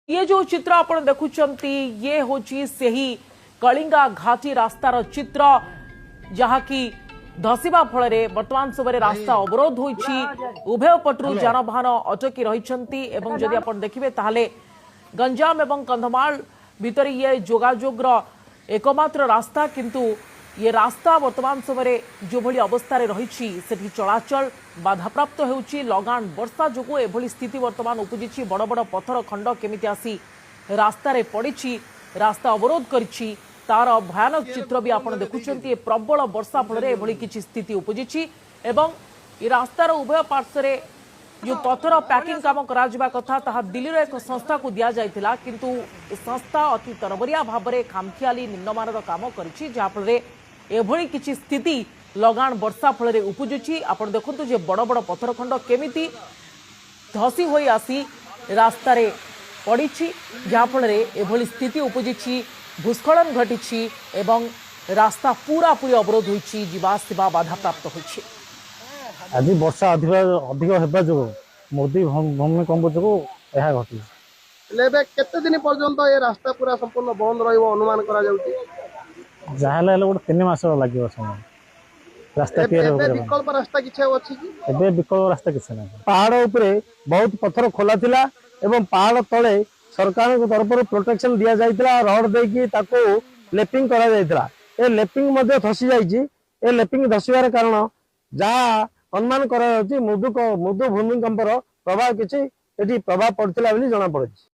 ये जो चित्र आप देखुंट ये हूँ से ही कलिंगा घाटी रास्तार चित्र जहा कि धसीबा फल बर्तमान समय रास्ता अवरोध होईछि उभय पटरू जानवाहन अटकी रही जदि आप देखिए ताहले गंजाम एवं कंधमाल भितर ये जोगाजोगर एकमात्र रास्ता किंतु ये रास्ता वर्तमान समय जो भली अवस्था रही चलाचल बाधाप्राप्त होउछि लगान वर्षा जोगु एभली स्थिति वर्तमान उपजिछि बड़ बड़ पत्थर खंड केमिति आसी रास्ता रे पड़िछि रास्ता अवरोध करिछि तार भयानक चित्र भी आपण देखुछन्ती प्रबल वर्षा फल एभली किछि स्थिति उपजिछि एवं ये रास्तार उभय पार्श्व जो पत्थर पैकिंग काम करा कथा ताहा दिल्ली एक संस्था को दिया जायतिला किंतु संस्था अति तरबरिया भाव में खामखियाली निम्नमानर काम करिछि जहा फल एभली किछि स्थिति लगान वर्षा फल उपजुछि आपण देखंतु जे बड़ बड़ पत्थर खंड केमिति धसी होई आसी रास्ता रे पड़िछि जहा फल एभली स्थिति उपजिछि भूस्खलन घटिछि एवं रास्ता पूरा पूरी अवरोध होइछि जीवासिबा बाधा प्राप्त होइछि। आज वर्षा अधिक हेबा जो मोदी भूमिकंप जो यह घटी केते दिन पर्यंत ये रास्ता पूरा संपूर्ण बंद रहिबो अनुमान करा जाउछि जहाले गोटे 3 मास लगे समय रास्ता विकल्प रास्ता किछ अछि कि एबे विकल्प रास्ता किछ नै पहाड़ ऊपर बहुत पत्थर खोला थिला एवं पहाड़ तले सरकार के तरफ प्रोटेक्शन दिया जाइतिला रोड देकी ताको लेपिंग करा जाइतिला ए लेपिंग मध्ये धसी जाइछि ए लेपिंग धसिबार कारण जहा अनुमान करा जाउछि मृदु भूमिकंपर प्रभाव किछि एठी प्रभाव पड़तिला बोली जणा पड़छि।